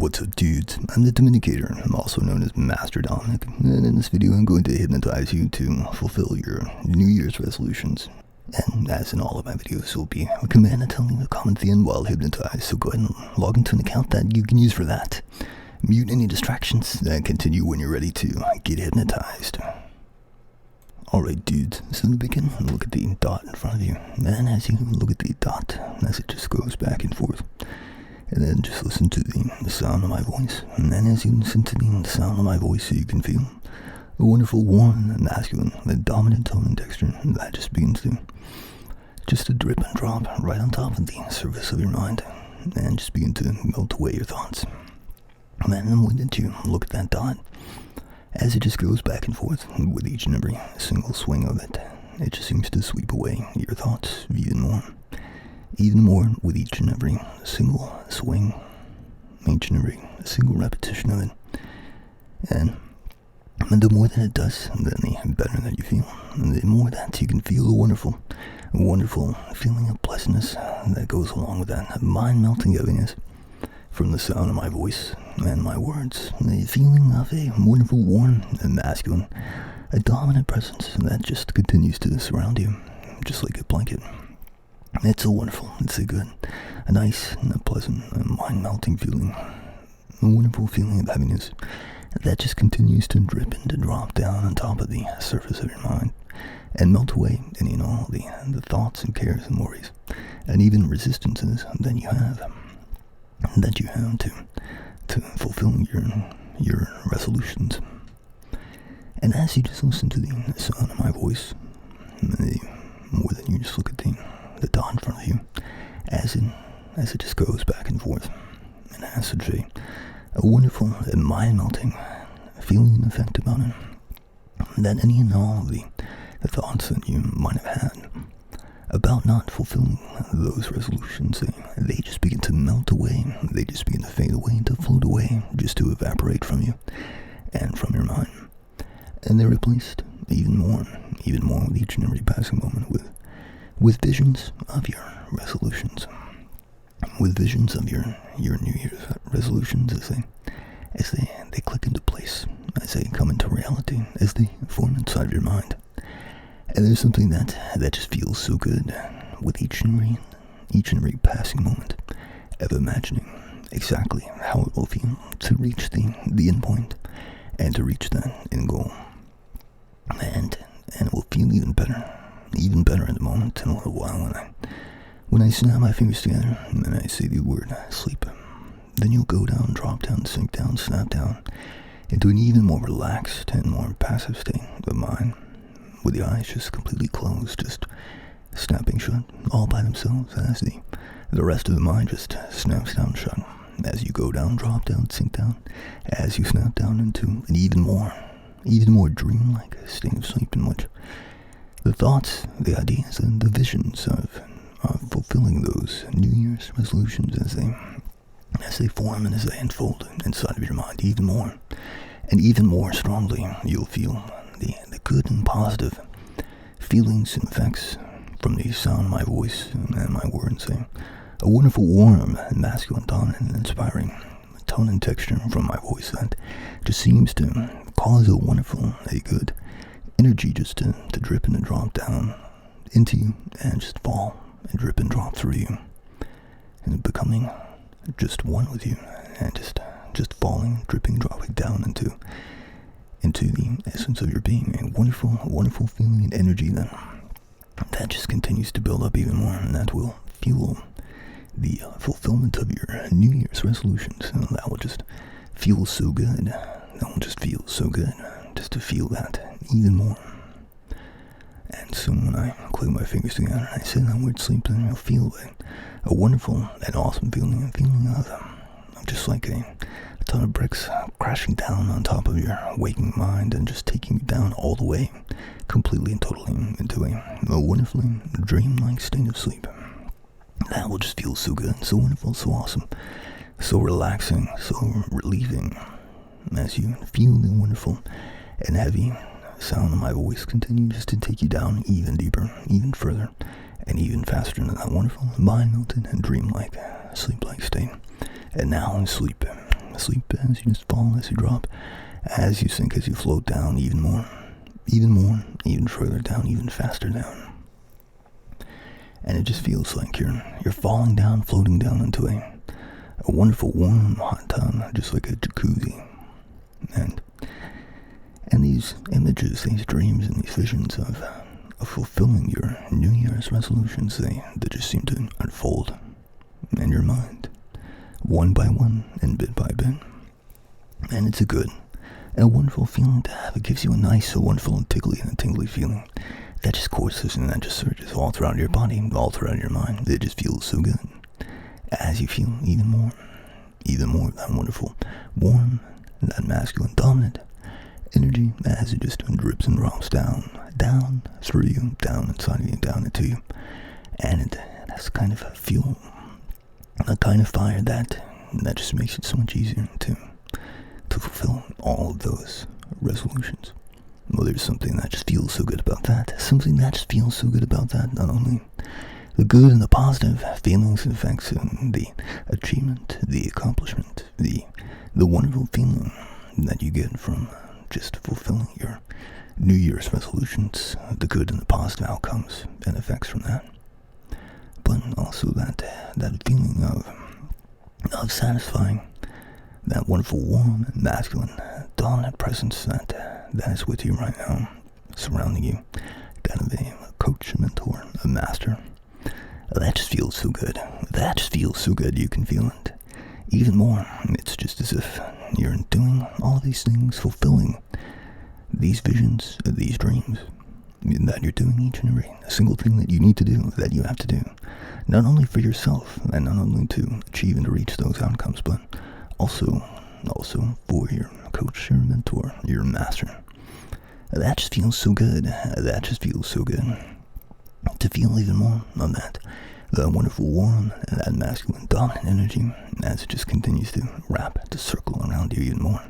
What's up, dudes? I'm the Dominicator. I'm also known as Master Dominic, and in this video I'm going to hypnotize you to fulfill your New Year's resolutions. And as in all of my videos, will be a command to tell you to comment at the end while hypnotized, so go ahead and log into an account that you can use for that. Mute any distractions, and continue when you're ready to get hypnotized. Alright, dudes, so to begin, look at the dot in front of you, and as you look at the dot, as it just goes back and forth, and then just listen to the sound of my voice. And then as you listen to the sound of my voice, you can feel a wonderful, warm, masculine, dominant tone and texture that just begins to drip and drop right on top of the surface of your mind, and just begin to melt away your thoughts. And then when you look at that dot, as it just goes back and forth with each and every single swing of it, it just seems to sweep away your thoughts even more with each and every single swing, each and every single repetition of it. And the more that it does, then the better that you feel. And the more that you can feel a wonderful feeling of pleasantness that goes along with that mind-melting heaviness from the sound of my voice and my words. The feeling of a wonderful, warm, and masculine, a dominant presence that just continues to surround you, just like a blanket. It's a nice, and a pleasant, mind-melting feeling, a wonderful feeling of happiness that just continues to drip and to drop down on top of the surface of your mind and melt away any and all the thoughts and cares and worries and even resistances that you have to fulfilling your resolutions. And as you just listen to the sound of my voice, the more than you just look at the dot in front of you, as it just goes back and forth, and has such a wonderful and mind-melting feeling and effect about it, that any and all of the thoughts that you might have had about not fulfilling those resolutions, they just begin to melt away, they just begin to fade away, to float away, just to evaporate from you and from your mind. And they're replaced even more with each and every passing moment with visions of your resolutions, with visions of your New Year's resolutions as they click into place, as they come into reality, as they form inside of your mind. And there's something that just feels so good with each and every passing moment of imagining exactly how it will feel to reach the end point and to reach that end goal. And it will feel even better in the moment in a little while when I snap my fingers together and I say the word sleep. Then you'll go down, drop down, sink down, snap down into an even more relaxed and more passive state of mind, with the eyes just completely closed, just snapping shut all by themselves as the rest of the mind just snaps down shut as you go down, drop down, sink down, as you snap down into an even more dreamlike state of sleep in which the thoughts, the ideas, and the visions of fulfilling those New Year's resolutions as they form and as they unfold inside of your mind even more. And even more strongly, you'll feel the good and positive feelings and effects from the sound of my voice and my words. A wonderful, warm, and masculine, dominant, and inspiring tone and texture from my voice that just seems to cause a good energy just to drip and to drop down into you and just fall and drip and drop through you, and becoming just one with you, and just falling, dripping, dropping down into the essence of your being. A wonderful feeling and energy that just continues to build up even more, and that will fuel the fulfillment of your New Year's resolutions. And that will just feel so good. Just to feel that even more. And so when I click my fingers together and I say that word sleep, then you'll feel a wonderful and awesome feeling, of just like a ton of bricks crashing down on top of your waking mind and just taking you down all the way, completely and totally into a wonderfully dreamlike state of sleep. That will just feel so good, so wonderful, so awesome, so relaxing, so relieving, as you feel the wonderful and heavy sound of my voice continue just to take you down even deeper, even further, and even faster into that wonderful, mind-melted, and dreamlike, sleep-like state. And now sleep asleep, as you just fall, as you drop, as you sink, as you float down even more, even further down, even faster down. And it just feels like you're falling down, floating down into a wonderful warm hot tub, just like a jacuzzi. And these images, these dreams, and these visions of fulfilling your New Year's resolutions, they just seem to unfold in your mind, one by one and bit by bit. And it's a wonderful feeling to have. It gives you a nice, a wonderful and tingly feeling that just courses and that just surges all throughout your body, all throughout your mind. It just feels so good as you feel even more of that wonderful, warm, that masculine, dominant energy as it just drips and drops down through you, down inside of you, down into you. And it has kind of a fuel, a kind of fire that just makes it so much easier to fulfill all of those resolutions. Well, there's something that just feels so good about that. Not only the good and the positive feelings and effects and the achievement, the accomplishment, the wonderful feeling that you get from just fulfilling your New Year's resolutions, the good and the positive outcomes and effects from that, but also that feeling of satisfying, that wonderful warm and masculine dominant presence that is with you right now, surrounding you, that of a coach, a mentor, a master. That just feels so good. You can feel it even more. It's just as if you're doing all of these things, fulfilling these visions, these dreams, that you're doing each and every single thing that you need to do, that you have to do, not only for yourself, and not only to achieve and to reach those outcomes, but also for your coach, your mentor, your master. That just feels so good. To feel even more of that wonderful warm and that masculine dominant energy as it just continues to wrap, to circle around you even more.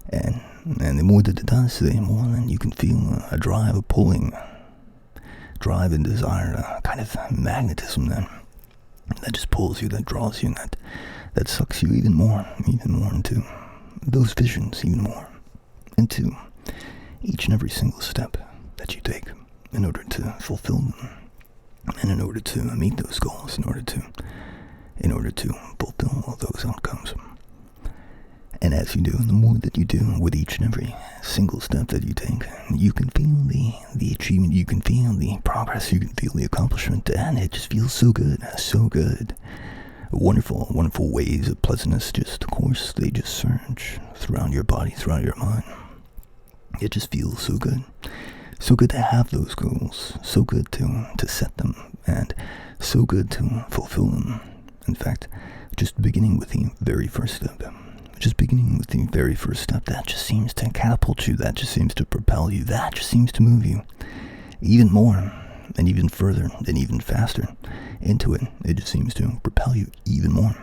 And the more that it does, the more then you can feel a drive, a pulling drive and desire, a kind of magnetism that just pulls you, that draws you, and that sucks you even more into those visions, even more into each and every single step that you take in order to fulfill them, and in order to meet those goals, in order to fulfill all those outcomes. And as you do, the more that you do with each and every single step that you take, you can feel the achievement, you can feel the progress, you can feel the accomplishment, and it just feels so good. Wonderful waves of pleasantness just, of course, they just surge throughout your body, throughout your mind. It just feels so good. So good to have those goals, so good to set them, and so good to fulfill them. In fact, just beginning with the very first step, that just seems to catapult you, that just seems to propel you, that just seems to move you even more, and even further, and even faster into it. It just seems to propel you even more.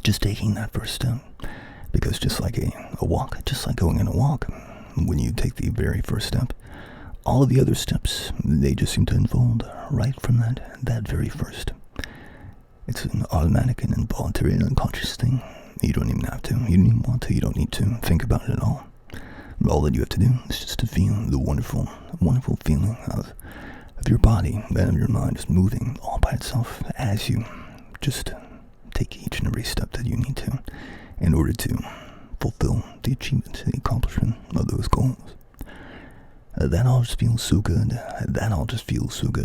Just taking that first step, because just like a walk, just like going in a walk, when you take the very first step, all of the other steps, they just seem to unfold right from that very first. It's an automatic and involuntary and unconscious thing. You don't even have to. You don't even want to. You don't need to think about it at all. All that you have to do is just to feel the wonderful feeling of your body and of your mind just moving all by itself as you just take each and every step that you need to in order to fulfill the achievement, the accomplishment of those goals. That all just feels so good.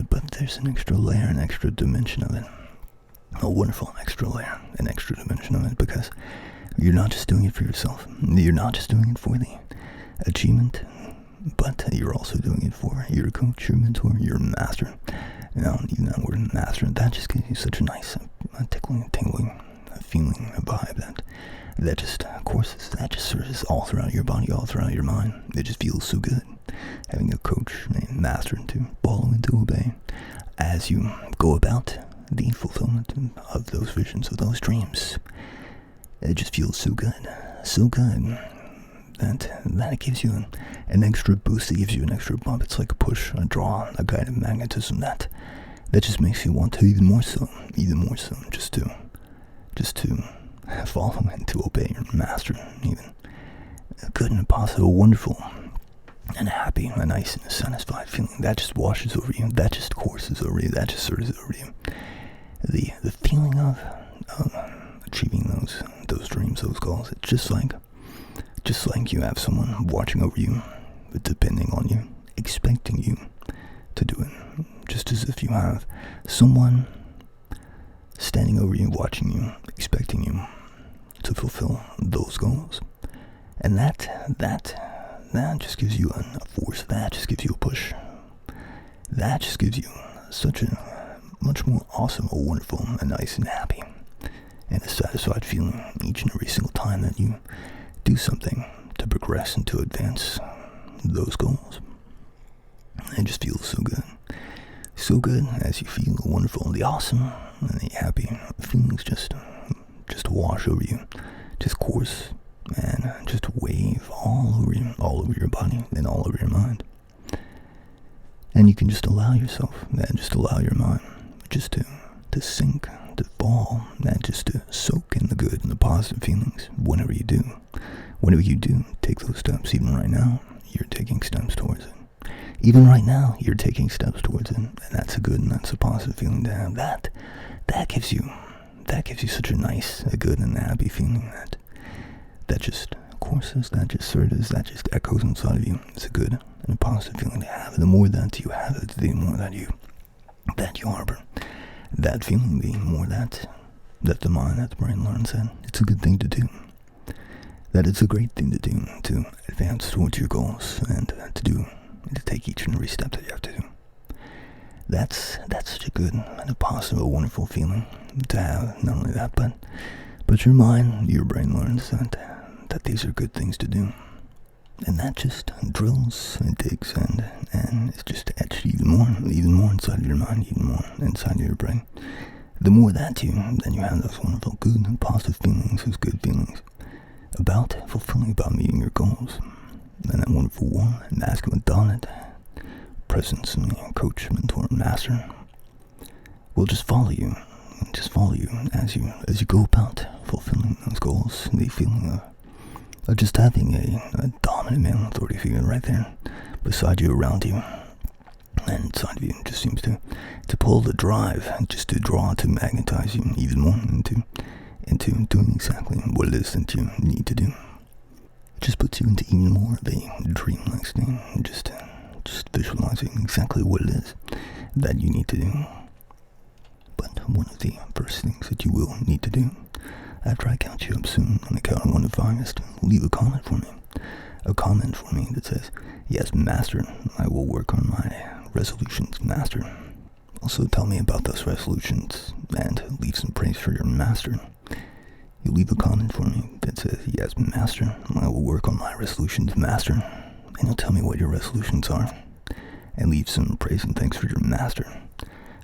But there's an extra layer, an extra dimension of it. A wonderful extra layer, an extra dimension of it, because you're not just doing it for yourself. You're not just doing it for the achievement, but you're also doing it for your coach, your mentor, your master. Even that word master, that just gives you such a nice, tickling, tingling feeling, a vibe that just courses, that just surges all throughout your body, all throughout your mind. It just feels so good having a coach, a master to follow and to obey as you go about the fulfillment of those visions, of those dreams. It just feels so good that it gives you an extra boost, it gives you an extra bump. It's like a push, a draw, a kind of magnetism that just makes you want to even more so, just to follow and to obey your master, even a good and a positive, a wonderful and a happy, a nice and a satisfied feeling that just washes over you, that just courses over you, that just surges over you. The feeling of achieving those dreams, those goals. It's just like you have someone watching over you, depending on you, expecting you to do it. Just as if you have someone standing over you, watching you, expecting you to fulfill those goals. And that just gives you a force, that just gives you a push. That just gives you such a much more awesome, a wonderful, a nice and happy and a satisfied feeling each and every single time that you do something to progress and to advance those goals. It just feels so good. So good as you feel the wonderful, the awesome, and the happy feelings just wash over you, just course and just wave all over your body and all over your mind. And you can just allow yourself, and just allow your mind just to sink, to fall, and just to soak in the good and the positive feelings whenever you do. Whenever you do take those steps, even right now, you're taking steps towards it. Even right now, you're taking steps towards it, and that's a good and that's a positive feeling to have. That gives you such a nice, a good and a happy feeling that just courses, that just surges, that just echoes inside of you. It's a good and a positive feeling to have. And the more that you have it, the more that you harbor that feeling, the more that the mind, that the brain learns that it's a good thing to do. That it's a great thing to do to advance towards your goals and to take each and every step that you have to do. That's such a good and a positive, a wonderful feeling to have. Not only that, but your mind, your brain learns that these are good things to do. And that just drills and digs and it's just etched even more inside of your mind, even more inside of your brain. The more that you have those wonderful, good and positive feelings, those good feelings about fulfilling, about meeting your goals. And that wonderful warm, masculine, dominant presence and coach, mentor, master will just follow you as you go about fulfilling those goals. The feeling of just having a dominant male authority figure right there beside you, around you, and inside of you just seems to pull, to drive, just to draw, to magnetize you even more into doing exactly what it is that you need to do. It just puts you into even more of a dreamlike state, just visualizing exactly what it is that you need to do. But one of the first things that you will need to do, after I count you up soon on the count of 1 to 5, is to leave a comment for me. A comment for me that says, "Yes, Master, I will work on my resolutions, Master." Also tell me about those resolutions and leave some praise for your Master. You leave a comment for me that says, "Yes, Master, I will work on my resolutions, Master." And you'll tell me what your resolutions are. And leave some praise and thanks for your Master.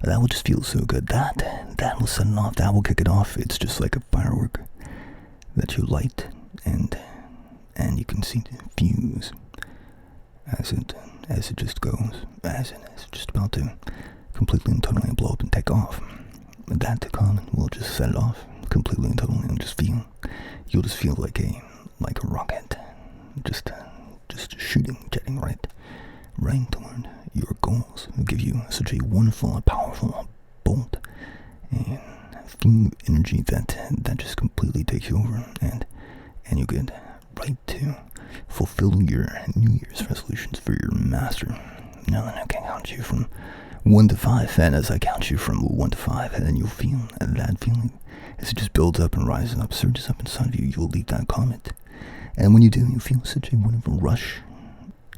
That will just feel so good. That will set it off. That will kick it off. It's just like a firework that you light and you can see the fuse as it just goes, as it is just about to completely and totally blow up and take off. That comment will just set it off completely and totally, and you'll just feel like a rocket, just shooting, jetting right toward your goals. It'll give you such a wonderful and powerful bolt and feeling of energy that just completely takes you over, and you get right to fulfilling your New Year's resolutions for your Master. Now then, I can count you from 1 to 5, and as I count you from 1 to 5, and then you'll feel that feeling as it just builds up and rises up, surges up inside of you. You'll leave that comment, and when you do, you feel such a wonderful rush,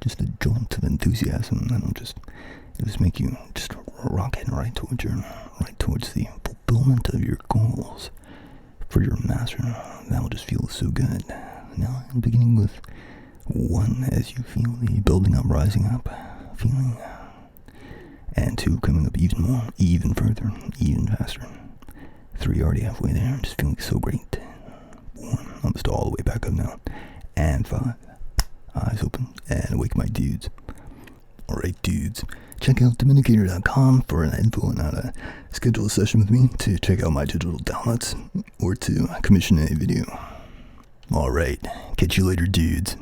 just a jolt of enthusiasm, and it'll just make you just rocket right towards the fulfillment of your goals for your Master. That will just feel so good. Now, beginning with 1, as you feel the building up, rising up feeling, and 2 coming up even more, even further, even faster. 3 already halfway there, just feeling so great. 4, almost all the way back up now. And 5, eyes open and awake, my dudes. Alright, dudes. Check out dominicator.com for an info on how to schedule a session with me, to check out my digital downloads, or to commission a video. Alright, catch you later, dudes.